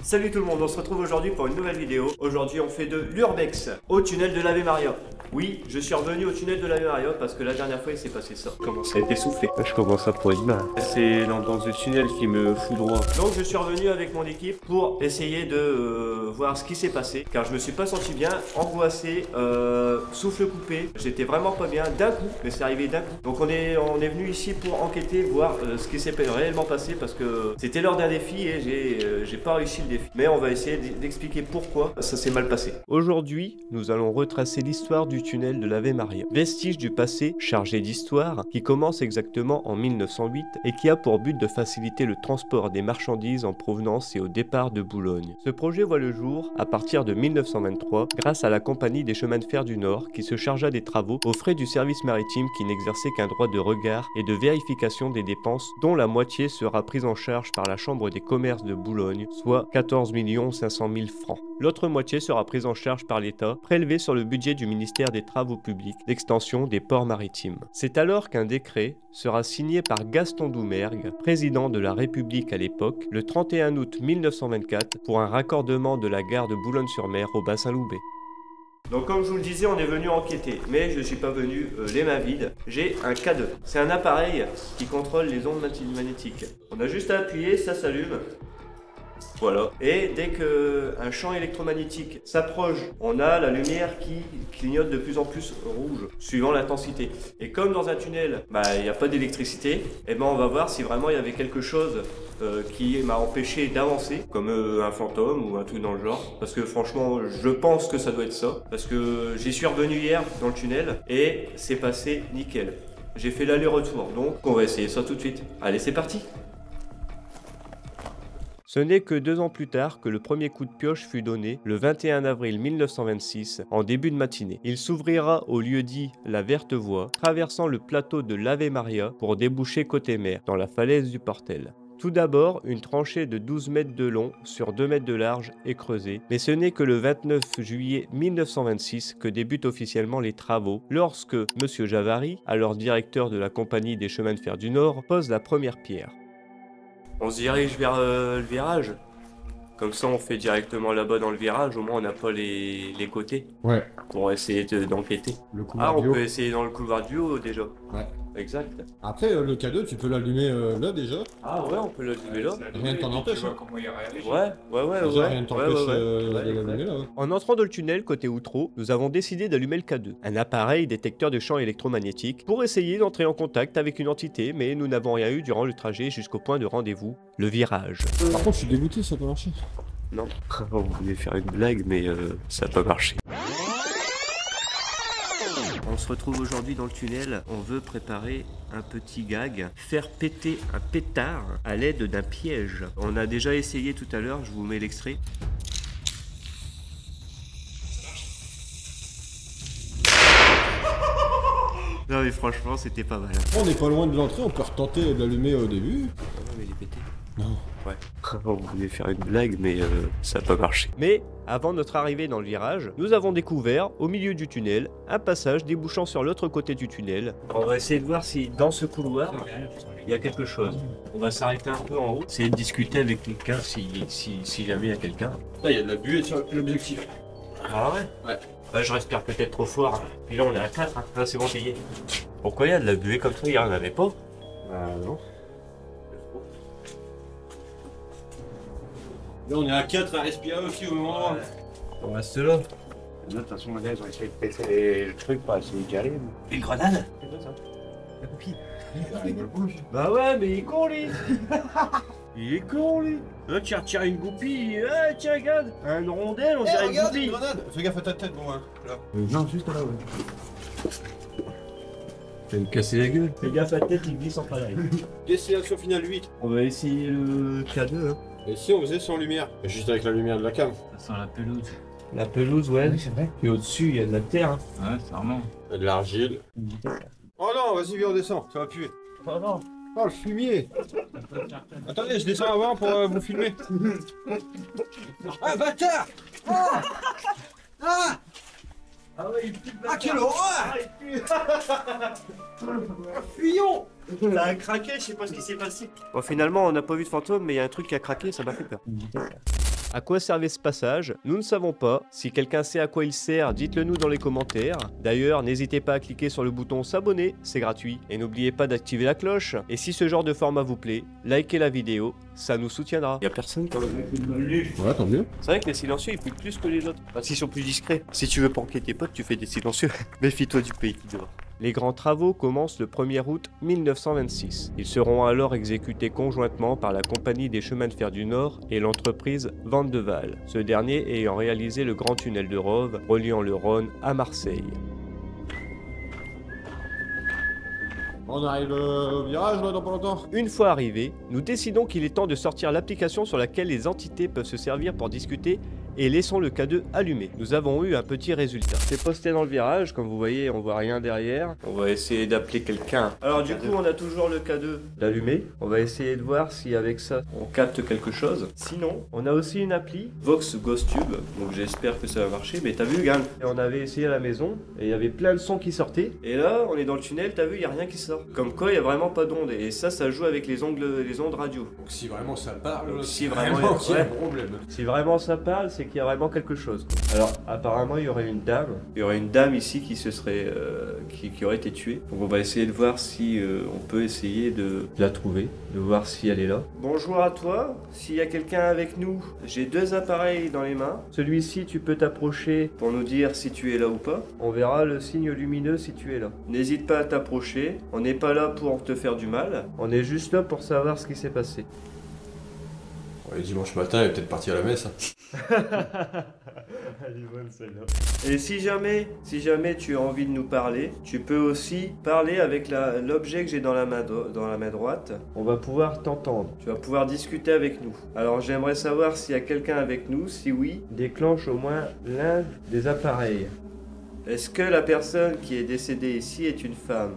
Salut tout le monde, on se retrouve aujourd'hui pour une nouvelle vidéo. Aujourd'hui on fait de l'urbex au tunnel de l'Ave Maria. Oui, je suis revenu au tunnel de l'Ave Maria parce que la dernière fois il s'est passé ça. Comment ça a été soufflé? Je commence à prendre une main. C'est l'ambiance du tunnel qui me fout droit. Donc je suis revenu avec mon équipe pour essayer de voir ce qui s'est passé. Car je me suis pas senti bien, angoissé, souffle coupé. J'étais vraiment pas bien d'un coup, mais c'est arrivé d'un coup. Donc on est venu ici pour enquêter, voir ce qui s'est réellement passé parce que c'était lors d'un défi et j'ai pas réussi le défi. Mais on va essayer d'expliquer pourquoi ça s'est mal passé. Aujourd'hui, nous allons retracer l'histoire du tunnel de l'Ave Maria. Vestige du passé chargé d'histoire qui commence exactement en 1908 et qui a pour but de faciliter le transport des marchandises en provenance et au départ de Boulogne. Ce projet voit le jour à partir de 1923 grâce à la Compagnie des chemins de fer du Nord qui se chargea des travaux aux frais du service maritime qui n'exerçait qu'un droit de regard et de vérification des dépenses dont la moitié sera prise en charge par la Chambre des commerces de Boulogne, soit 14 500 000 francs. L'autre moitié sera prise en charge par l'État, prélevée sur le budget du ministère des Travaux publics, d'extension des ports maritimes. C'est alors qu'un décret sera signé par Gaston Doumergue, président de la République à l'époque, le 31 août 1924, pour un raccordement de la gare de Boulogne-sur-Mer au bassin Loubet. Donc comme je vous le disais, on est venu enquêter, mais je ne suis pas venu les mains vides. J'ai un K2. C'est un appareil qui contrôle les ondes magnétiques. On a juste à appuyer, ça s'allume. Voilà. Et dès qu'un champ électromagnétique s'approche, on a la lumière qui clignote de plus en plus rouge, suivant l'intensité. Et comme dans un tunnel, il n'y a pas d'électricité, et on va voir si vraiment il y avait quelque chose qui m'a empêché d'avancer, comme un fantôme ou un truc dans le genre. Parce que franchement, je pense que ça doit être ça. Parce que j'y suis revenu hier dans le tunnel, et c'est passé nickel. J'ai fait l'aller-retour, donc on va essayer ça tout de suite. Allez, c'est parti! Ce n'est que 2 ans plus tard que le premier coup de pioche fut donné, le 21 avril 1926, en début de matinée. Il s'ouvrira au lieu-dit La Verte Voie, traversant le plateau de l'Ave Maria pour déboucher côté mer, dans la falaise du Portel. Tout d'abord, une tranchée de 12 mètres de long sur 2 mètres de large est creusée, mais ce n'est que le 29 juillet 1926 que débutent officiellement les travaux, lorsque M. Javary, alors directeur de la Compagnie des chemins de fer du Nord, pose la première pierre. On se dirige vers le virage. Comme ça, on fait directement là-bas dans le virage. Au moins, on n'a pas les côtés. Ouais. Pour essayer d'enquêter. Le couloir On du haut. peut essayer dans le couloir du haut déjà. Ouais. Exact. Après, le K2, tu peux l'allumer là déjà. Ah ouais, on peut l'allumer là. Rien ne t'en empêche. Hein. Ouais. Déjà, rien ne t'empêche de l'allumer là. En entrant dans le tunnel côté outreau, nous avons décidé d'allumer le K2, un appareil détecteur de champs électromagnétiques, pour essayer d'entrer en contact avec une entité, mais nous n'avons rien eu durant le trajet jusqu'au point de rendez-vous, le virage. Par contre, je suis dégoûté, ça peut marcher. Non, on voulait faire une blague, mais ça n'a pas marché. On se retrouve aujourd'hui dans le tunnel, on veut préparer un petit gag, faire péter un pétard à l'aide d'un piège. On a déjà essayé tout à l'heure, je vous mets l'extrait. Non mais franchement c'était pas mal. On n'est pas loin de l'entrée, on peut retenter de l'allumer au début. Non mais il est pété. Non. Ouais. On voulait faire une blague, mais ça n'a pas marché. Mais, avant notre arrivée dans le virage, nous avons découvert, au milieu du tunnel, un passage débouchant sur l'autre côté du tunnel. On va essayer de voir si dans ce couloir, il y a quelque chose. On va s'arrêter un peu en haut, essayer de discuter avec quelqu'un si jamais il y a quelqu'un. Là, il y a de la buée sur l'objectif. Ah ouais? Ouais. Je respire peut-être trop fort. Puis là, on est à 4, hein. Là, c'est bon, payé. Pourquoi il y a de la buée comme ça? Il n'y en avait pas. Non. Là, on est à 4 à respirer aussi au moment. Ouais. On reste là. De toute façon, on va essayer de péter le truc pour essayer d'y aller. Une grenade? C'est quoi ça? La copie. Bah ouais, mais il est con lui. Il est con lui. Là, tu retires une goupille. Tiens, regarde. Un rondelle, on dirait une goupille. Grenade. Fais gaffe à ta tête, bon, hein. Là. Non, juste là, ouais. Tu vas me casser la gueule. Fais gaffe à la tête, il glisse en pareil. Destination finale 8. On va essayer le K2. Hein. Et si on faisait sans lumière? Juste avec la lumière de la cam. Ça sent la pelouse. La pelouse, ouais. Oui, c'est vrai. Et au-dessus, il y a de la terre. Hein. Ouais, c'est vraiment. De l'argile. Oh non, vas-y, viens, on descend. Ça va puer. Oh non. Oh, le fumier. Attendez, je descends avant pour vous filmer. Ah, bâtard. Ah ouais, il pue de la Ah, quelle terre. horreur. Ah, il pue. Fuyons. Ça a craqué, je sais pas ce qui s'est passé. Bon, finalement, on n'a pas vu de fantôme, mais il y a un truc qui a craqué, ça m'a fait peur. À quoi servait ce passage? Nous ne savons pas. Si quelqu'un sait à quoi il sert, dites-le nous dans les commentaires. D'ailleurs, n'hésitez pas à cliquer sur le bouton s'abonner, c'est gratuit. Et n'oubliez pas d'activer la cloche. Et si ce genre de format vous plaît, likez la vidéo, ça nous soutiendra. Y a personne qui Ouais, tant mieux. C'est vrai que les silencieux ils puent plus que les autres. Enfin, s'ils sont plus discrets. Si tu veux planquer tes potes, tu fais des silencieux. Méfie-toi du pays qui dort. Les grands travaux commencent le 1er août 1926. Ils seront alors exécutés conjointement par la Compagnie des chemins de fer du Nord et l'entreprise Van de Waal, ce dernier ayant réalisé le grand tunnel de Rove reliant le Rhône à Marseille. On arrive au virage là, dans pas longtemps. Une fois arrivés, nous décidons qu'il est temps de sortir l'application sur laquelle les entités peuvent se servir pour discuter et laissons le K2 allumé. Nous avons eu un petit résultat. C'est posté dans le virage, comme vous voyez, on voit rien derrière. On va essayer d'appeler quelqu'un. Alors du coup, on a toujours le K2 d'allumé. On va essayer de voir si avec ça, on capte quelque chose. Sinon, on a aussi une appli, Vox Ghost Tube. Donc j'espère que ça va marcher. Mais t'as vu, regarde, on avait essayé à la maison et il y avait plein de sons qui sortaient. Et là, on est dans le tunnel, t'as vu, il y a rien qui sort. Comme quoi, il y a vraiment pas d'ondes. Et ça joue avec les ondes radio. Donc si vraiment ça parle, Donc, c'est si vraiment, qu'il y a un ouais. problème. Si vraiment ça parle, c'est qu'il y a vraiment quelque chose. Alors apparemment il y aurait une dame. Il y aurait une dame ici qui se serait qui aurait été tuée. Donc on va essayer de voir si on peut essayer de la trouver, de voir si elle est là. Bonjour à toi. S'il y a quelqu'un avec nous, j'ai 2 appareils dans les mains. Celui-ci tu peux t'approcher pour nous dire si tu es là ou pas. On verra le signe lumineux si tu es là. N'hésite pas à t'approcher. On n'est pas là pour te faire du mal. On est juste là pour savoir ce qui s'est passé. Ouais, dimanche matin, il est peut-être parti à la messe. Et si jamais tu as envie de nous parler, tu peux aussi parler avec l'objet que j'ai dans la main droite. On va pouvoir t'entendre. Tu vas pouvoir discuter avec nous. Alors j'aimerais savoir s'il y a quelqu'un avec nous. Si oui, déclenche au moins l'un des appareils. Est-ce que la personne qui est décédée ici est une femme?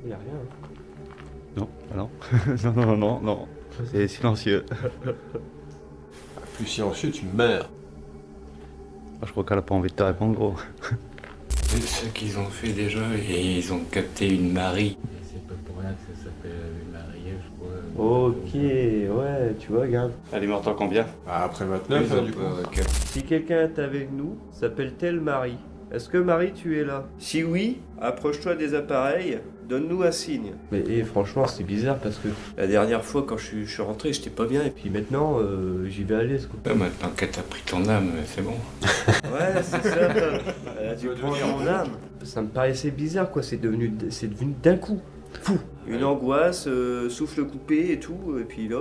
Il n'y a rien. Non, non, non. C'est silencieux. Plus silencieux, tu meurs. Je crois qu'elle a pas envie de te répondre, gros. C'est ce qu'ils ont fait déjà et ils ont capté une Marie. Et c'est pas pour rien que ça s'appelle une Marie, je crois. Ok, ouais, tu vois, regarde. Elle est morte en combien? Ah, après 29, Ils ont du coup. Si quelqu'un est avec nous, s'appelle-t-elle Marie? Est-ce que Marie, tu es là? Si oui, approche-toi des appareils, donne-nous un signe. Mais franchement, c'est bizarre parce que la dernière fois, quand je suis rentré, j'étais pas bien. Et puis maintenant, j'y vais à l'aise, quoi. Ouais, maintenant que t'as pris ton âme, c'est bon. Ouais, c'est ça. Tu prends mon âme. Ça me paraissait bizarre, quoi. C'est devenu d'un coup. Fou. Une angoisse, souffle coupé et tout. Et puis là,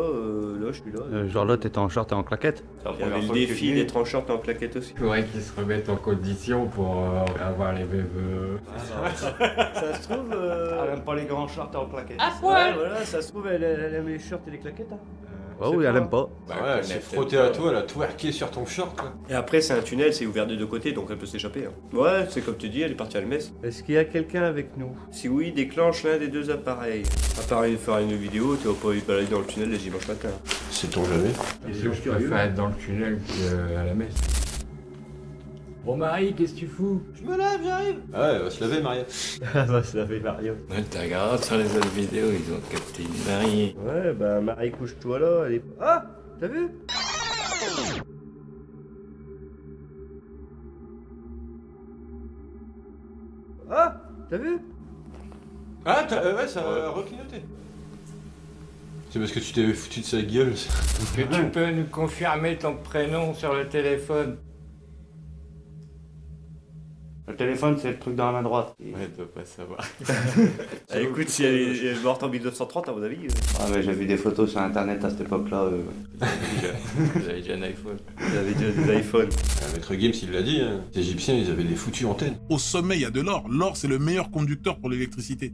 je suis là. Genre là, t'étais en short et en claquette. Il y avait le défi d'être en short et en claquette aussi. Il faudrait qu'ils se remettent en condition pour avoir les mêmes. Ça se trouve. Elle aime pas les grands shorts et en claquette. Ouais, voilà, ça se trouve, elle aime les shorts et les claquettes. Hein. Oh oui, elle aime pas. Bah ouais, elle s'est frottée à toi, elle a twerké sur ton short, quoi. Et après, c'est un tunnel, c'est ouvert des deux côtés, donc elle peut s'échapper. Hein. Ouais, c'est comme tu dis, elle est partie à la messe. Est-ce qu'il y a quelqu'un avec nous? Si oui, déclenche l'un des 2 appareils. À part faire une vidéo, tu vas pas y balader dans le tunnel les dimanches matin. Sait-on jamais. Je préfère être dans le tunnel qu'à la messe. Bon Marie, qu'est-ce que tu fous? Je me lève, j'arrive. Ah ouais, elle va se laver, Maria. Ah bah, ça fait Mario. Ouais, t'as regardé sur les autres vidéos, ils ont capté une Marie. Ouais, bah Marie, couche-toi là, elle est... Ah, t'as vu? Ah, t'as vu? Ah, ouais, ça a reclignoté. C'est parce que tu t'es foutu de sa gueule. Est-ce que tu peux nous confirmer ton prénom sur le téléphone? Le téléphone, c'est le truc dans la main droite. Ouais, elle doit pas savoir. Ah, écoute, si elle est morte en 1930, à mon avis... Ah, mais j'ai vu des photos sur internet à cette époque-là. J'avais déjà un iPhone. Vous avez déjà des iPhones. Maître Gims, il l'a dit, hein. Les Égyptiens, ils avaient des foutues antennes. Au sommet, il y a de l'or. L'or, c'est le meilleur conducteur pour l'électricité.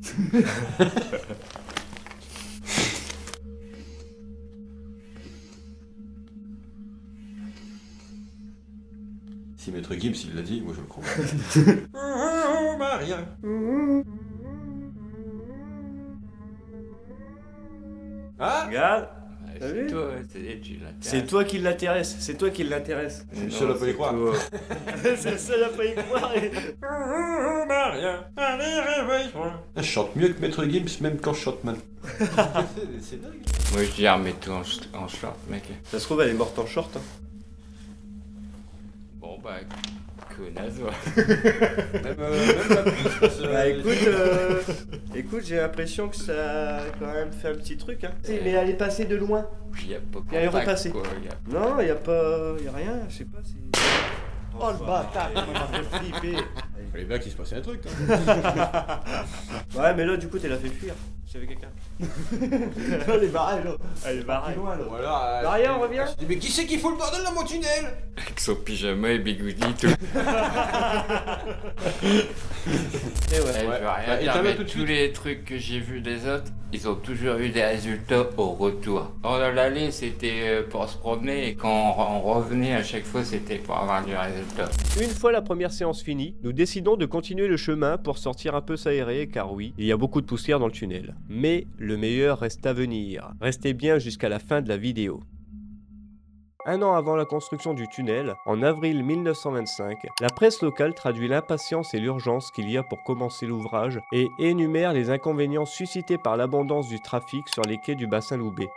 Si Maître Gims, il l'a dit, moi je le crois. Oh, Maria. Ah, Regarde. T'as C'est vu? toi, tu l'intéresse. C'est toi qui l'intéresse, c'est toi qui l'intéresse. Je suis le seul à pas y croire. C'est le seul à pas y croire. Je chante mieux que Maître Gims, même quand je chante mal. C'est dingue. Moi je dis remets-toi en short, mec. Ça se trouve, elle est morte en short. Hein. Bon bah, connasse, ouais. Même la plus, parce que, Bah écoute, j'ai l'impression que ça a quand même fait un petit truc. Hein. Mais elle est passée de loin. Il y a pas Elle est contact, repassée. quoi. Il y a- Non, y a rien, je sais pas. Oh le bâtard, il m'a fait flipper. fallait bien qu'il se passait un truc. Hein. Ouais, mais là, du coup, t'es la fait fuir. J'avais quelqu'un. Elle est barrée, là. Elle est barrée. Loin, là. Voilà. Maria, on revient. Je dis, mais qui c'est qui fout le bordel dans mon tunnel? Avec son pyjama et bigoudi, tout. Et ouais. Je veux Bah, rien et dire, t'as mais vu tout de tous suite. les trucs que j'ai vus des autres, ils ont toujours eu des résultats au retour. Dans l'allée, c'était pour se promener, et quand on revenait, à chaque fois, c'était pour avoir du résultat. Une fois la première séance finie, nous décidons de continuer le chemin pour sortir un peu s'aérer, car oui, il y a beaucoup de poussière dans le tunnel. Mais le meilleur reste à venir. Restez bien jusqu'à la fin de la vidéo. Un an avant la construction du tunnel, en avril 1925, la presse locale traduit l'impatience et l'urgence qu'il y a pour commencer l'ouvrage et énumère les inconvénients suscités par l'abondance du trafic sur les quais du bassin Loubet.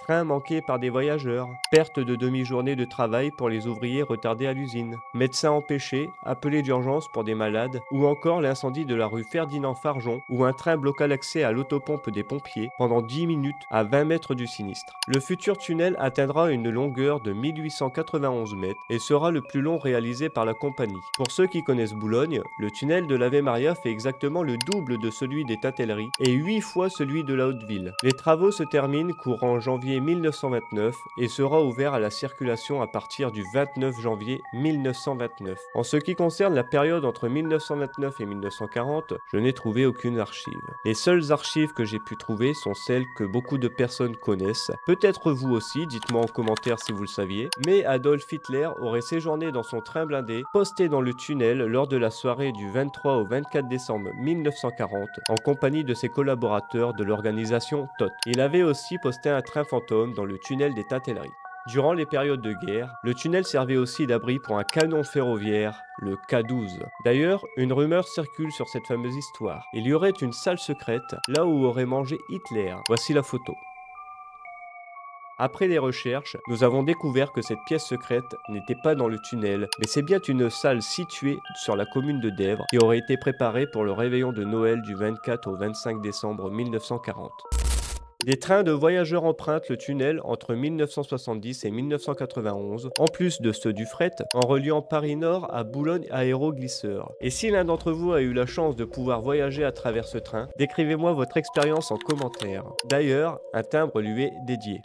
Trains manqués par des voyageurs, perte de demi-journée de travail pour les ouvriers retardés à l'usine, médecins empêchés, appelés d'urgence pour des malades, ou encore l'incendie de la rue Ferdinand Farjon où un train bloqua l'accès à l'autopompe des pompiers pendant 10 minutes à 20 mètres du sinistre. Le futur tunnel atteindra une longueur de 1891 mètres et sera le plus long réalisé par la compagnie. Pour ceux qui connaissent Boulogne, le tunnel de l'Ave Maria fait exactement le double de celui des Tintelleries et 8 fois celui de la Haute-Ville. Les travaux se terminent courant janvier 1929 et sera ouvert à la circulation à partir du 29 janvier 1929. En ce qui concerne la période entre 1929 et 1940, je n'ai trouvé aucune archive. Les seules archives que j'ai pu trouver sont celles que beaucoup de personnes connaissent, peut-être vous aussi, dites-moi en commentaire si vous le saviez, mais Adolf Hitler aurait séjourné dans son train blindé, posté dans le tunnel lors de la soirée du 23 au 24 décembre 1940, en compagnie de ses collaborateurs de l'organisation TOT. Il avait aussi posté un train fantôme dans le tunnel des Tintelleries. Durant les périodes de guerre, le tunnel servait aussi d'abri pour un canon ferroviaire, le K12. D'ailleurs, une rumeur circule sur cette fameuse histoire. Il y aurait une salle secrète, là où aurait mangé Hitler. Voici la photo. Après les recherches, nous avons découvert que cette pièce secrète n'était pas dans le tunnel, mais c'est bien une salle située sur la commune de Dèvres qui aurait été préparée pour le réveillon de Noël du 24 au 25 décembre 1940. Des trains de voyageurs empruntent le tunnel entre 1970 et 1991, en plus de ceux du fret, en reliant Paris-Nord à Boulogne aéroglisseur. Et si l'un d'entre vous a eu la chance de pouvoir voyager à travers ce train, décrivez-moi votre expérience en commentaire. D'ailleurs, un timbre lui est dédié.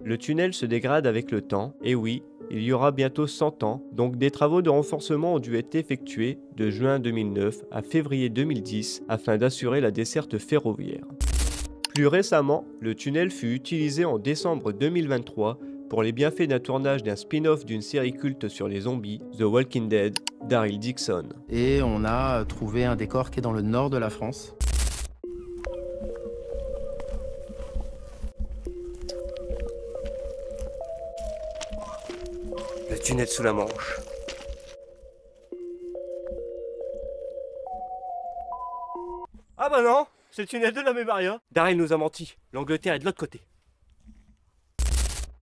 Le tunnel se dégrade avec le temps, et oui, il y aura bientôt 100 ans, donc des travaux de renforcement ont dû être effectués de juin 2009 à février 2010 afin d'assurer la desserte ferroviaire. Plus récemment, le tunnel fut utilisé en décembre 2023 pour les bienfaits d'un tournage d'un spin-off d'une série culte sur les zombies, The Walking Dead, Daryl Dixon. Et on a trouvé un décor qui est dans le nord de la France. Le tunnel sous la Manche. Ah bah non, c'est le tunnel de l'Ave Maria. Daryl nous a menti, l'Angleterre est de l'autre côté.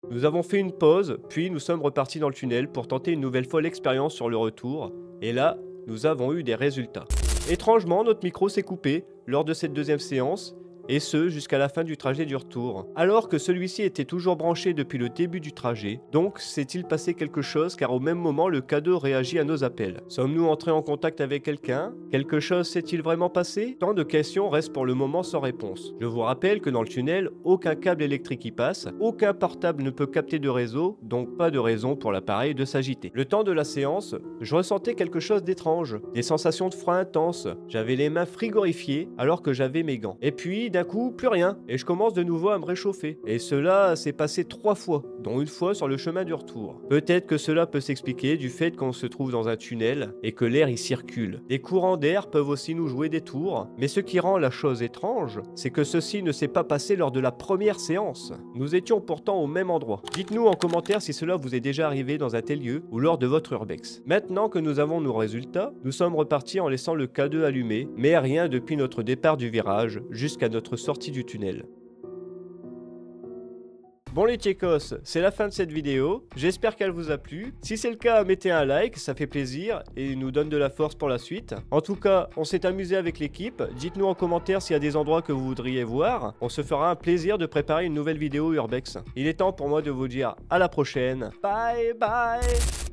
Nous avons fait une pause, puis nous sommes repartis dans le tunnel pour tenter une nouvelle fois l'expérience sur le retour, et là, nous avons eu des résultats. Étrangement, notre micro s'est coupé lors de cette deuxième séance, et ce jusqu'à la fin du trajet du retour, alors que celui-ci était toujours branché depuis le début du trajet. Donc s'est-il passé quelque chose, car au même moment le K2 réagit à nos appels. Sommes-nous entrés en contact avec quelqu'un? Quelque chose s'est-il vraiment passé? Tant de questions restent pour le moment sans réponse. Je vous rappelle que dans le tunnel, aucun câble électrique y passe, aucun portable ne peut capter de réseau, donc pas de raison pour l'appareil de s'agiter. Le temps de la séance, je ressentais quelque chose d'étrange, des sensations de froid intense, j'avais les mains frigorifiées alors que j'avais mes gants. Et puis d'un coup, plus rien, et je commence de nouveau à me réchauffer. Et cela s'est passé 3 fois, dont une fois sur le chemin du retour. Peut-être que cela peut s'expliquer du fait qu'on se trouve dans un tunnel et que l'air y circule. Des courants d'air peuvent aussi nous jouer des tours, mais ce qui rend la chose étrange, c'est que ceci ne s'est pas passé lors de la première séance. Nous étions pourtant au même endroit. Dites-nous en commentaire si cela vous est déjà arrivé dans un tel lieu ou lors de votre urbex. Maintenant que nous avons nos résultats, nous sommes repartis en laissant le K2 allumé, mais rien depuis notre départ du virage jusqu'à notre sortie du tunnel. Bon les tchécos, c'est la fin de cette vidéo, j'espère qu'elle vous a plu. Si c'est le cas, mettez un like, ça fait plaisir et nous donne de la force pour la suite. En tout cas, on s'est amusé avec l'équipe, dites-nous en commentaire s'il y a des endroits que vous voudriez voir. On se fera un plaisir de préparer une nouvelle vidéo urbex. Il est temps pour moi de vous dire à la prochaine. Bye bye.